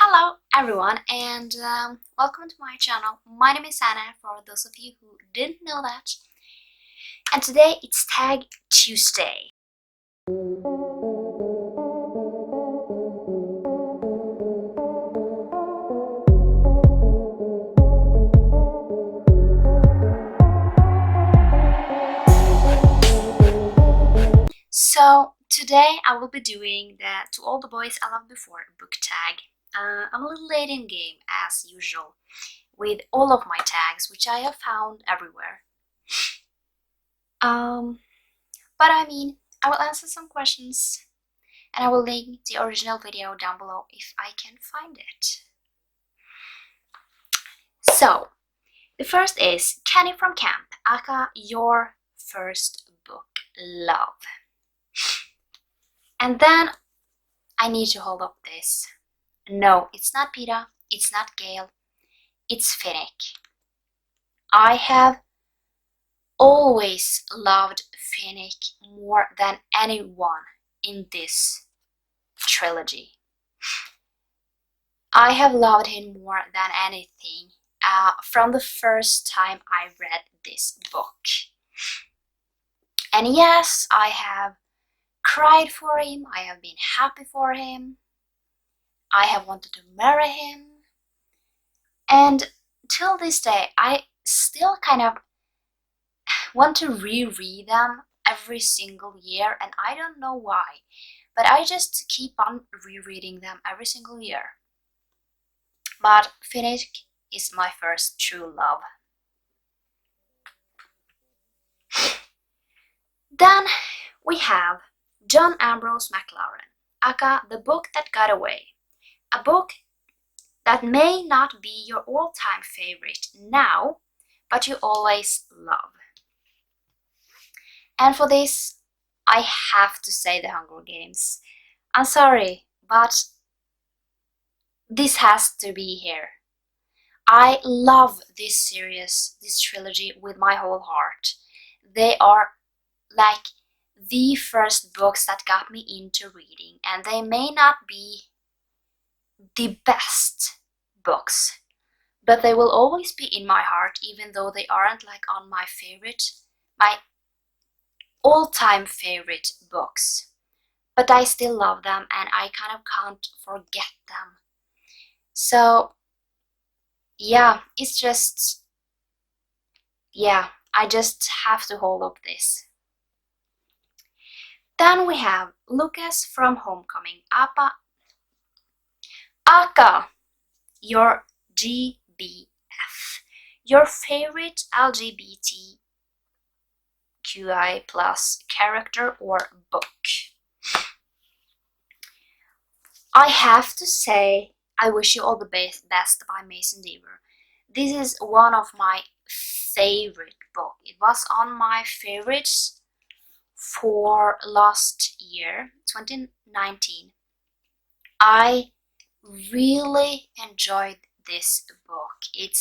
Hello everyone and welcome to my channel. My name is Anna for those of you who didn't know that. And today it's Tag Tuesday. So today I will be doing the To All the Boys I Loved Before book tag. I'm a little late in game as usual with all of my tags, which I have found everywhere. But I will answer some questions and I will link the original video down below if I can find it. So, the first is Kenny from Camp, aka your first book, Love. And then I need to hold up this. No, it's not Peter, it's not Gail, it's Finnick. I have always loved Finnick more than anyone in this trilogy. I have loved him more than anything from the first time I read this book. And yes, I have cried for him, I have been happy for him, I have wanted to marry him, and till this day I still kind of want to reread them every single year, and I don't know why, but I just keep on rereading them every single year. But Finnick is my first true love. Then we have John Ambrose McLaren, aka The Book That Got Away. A book that may not be your all-time favorite now, but you always love. And for this, I have to say The Hunger Games. I'm sorry, but this has to be here. I love this series, this trilogy with my whole heart. They are like the first books that got me into reading, and they may not be the best books, but they will always be in my heart, even though they aren't like on my all-time favorite books. But I still love them and I kind of can't forget them. So yeah, it's just, yeah, I just have to hold up this. Then we have Lucas from Homecoming, aka your GBF, your favorite LGBTQI plus character or book. I have to say, I Wish You All the Best by Mason Deaver. This is one of my favorite books. It was on my favorites for last year, 2019. I really enjoyed this book. It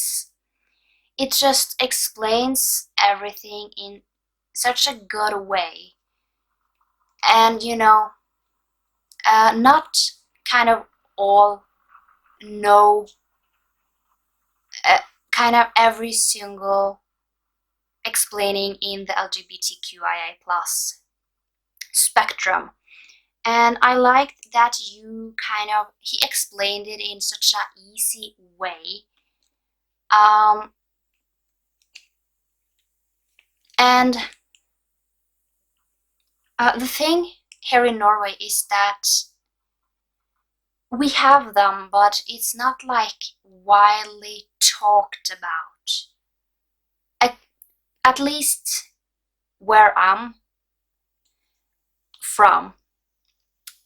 just explains everything in such a good way, and not kind of all know kind of every single explaining in the LGBTQIA plus spectrum. And I liked that he explained it in such an easy way. And the thing here in Norway is that we have them, but it's not like widely talked about. At least where I'm from.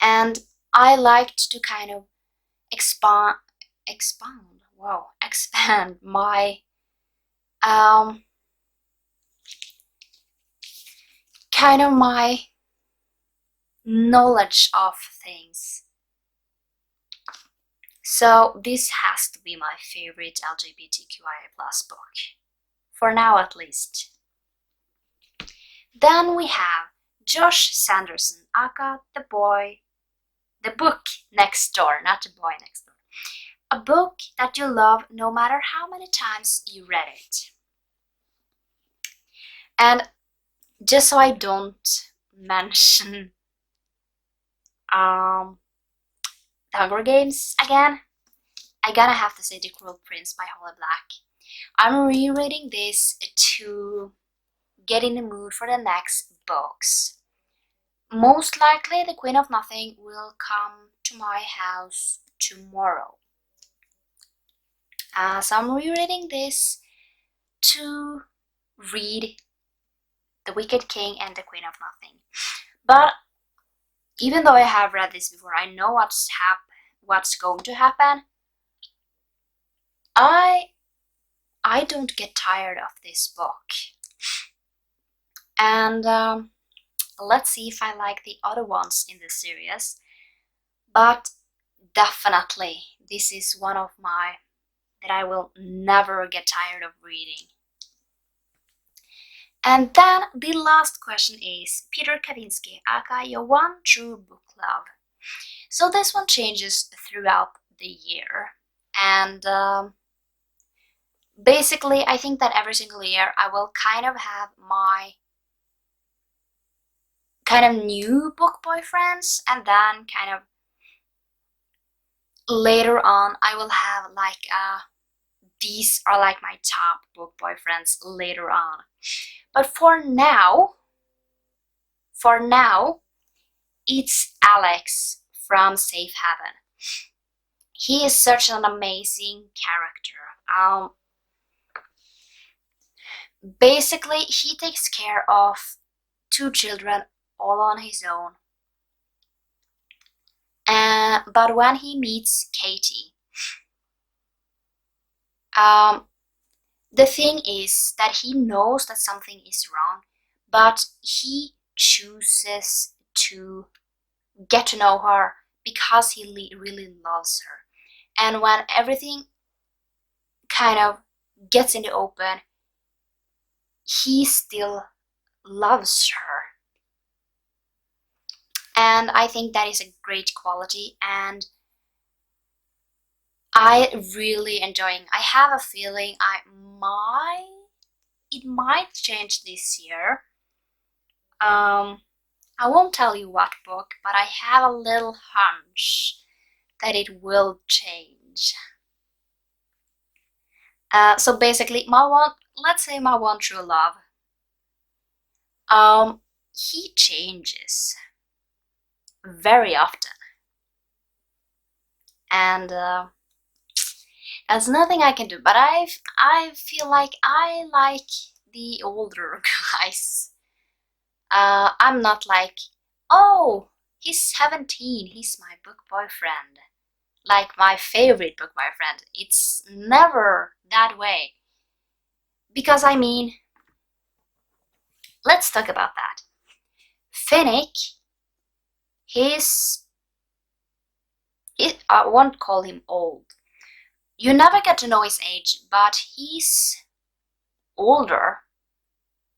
And I liked to kind of expand my kind of my knowledge of things. So this has to be my favorite LGBTQIA plus book, for now at least. Then we have Josh Sanderson, aka The Book Next Door, not The Boy Next Door. A book that you love no matter how many times you read it. And just so I don't mention The Hunger Games again, I gotta have to say The Cruel Prince by Holly Black. I'm rereading this to get in the mood for the next books. Most likely The Queen of Nothing will come to my house tomorrow. So I'm rereading this to read The Wicked King and The Queen of Nothing. But even though I have read this before, I know what's going to happen. I don't get tired of this book. And let's see if I like the other ones in this series. But definitely, this is one of my that I will never get tired of reading. And then the last question is Peter Kavinsky, aka Your One True Book Love. So this one changes throughout the year, and basically I think that every single year I will kind of have my kind of new book boyfriends, and then kind of later on I will have like these are like my top book boyfriends later on. But for now, it's Alex from Safe Haven. He is such an amazing character. Basically, he takes care of 2 children all on his own. But when he meets Katie, the thing is that he knows that something is wrong, but he chooses to get to know her because he really loves her. And when everything kind of gets in the open, he still loves her. And I think that is a great quality, and I really enjoying. I have a feeling it might change this year. I won't tell you what book, but I have a little hunch that it will change. So basically, let's say my one true love. He changes very often, and there's nothing I can do. But I feel like I like the older guys. I'm not like, oh, he's 17, he's my book boyfriend, like my favorite book boyfriend. It's never that way. Because I mean, let's talk about that. Finnick, I won't call him old. You never get to know his age, but he's older.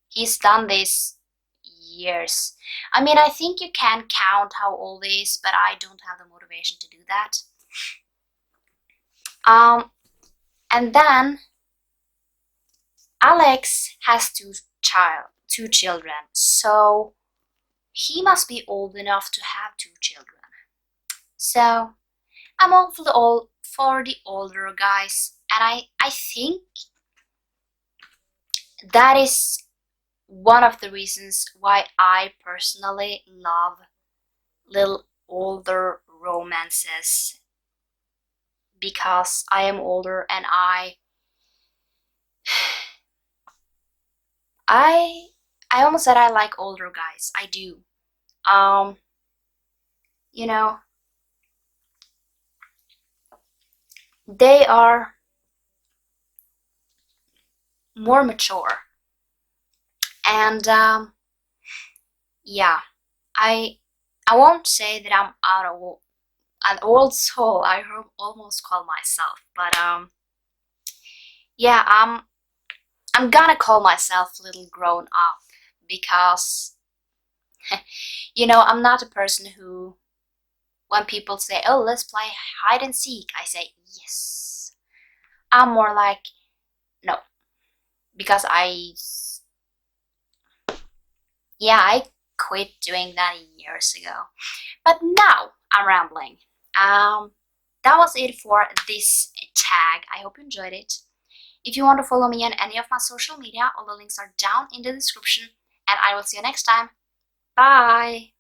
He's done this years. I mean, I think you can count how old he is, but I don't have the motivation to do that. And then Alex has two children, so he must be old enough to have 2 children. So I'm all for the older guys, and I think that is one of the reasons why I personally love little older romances, because I am older and I almost said I like older guys. I do. You know, they are more mature, and yeah, I won't say that I'm an old soul. I almost call myself, but yeah, I'm gonna call myself a little grown up, because I'm not a person who When people say, oh, let's play hide and seek, I say yes. I'm more like, no, because I quit doing that years ago. But now I'm rambling. That was it for this tag. I hope you enjoyed it. If you want to follow me on any of my social media, all the links are down in the description, and I will see you next time. Bye!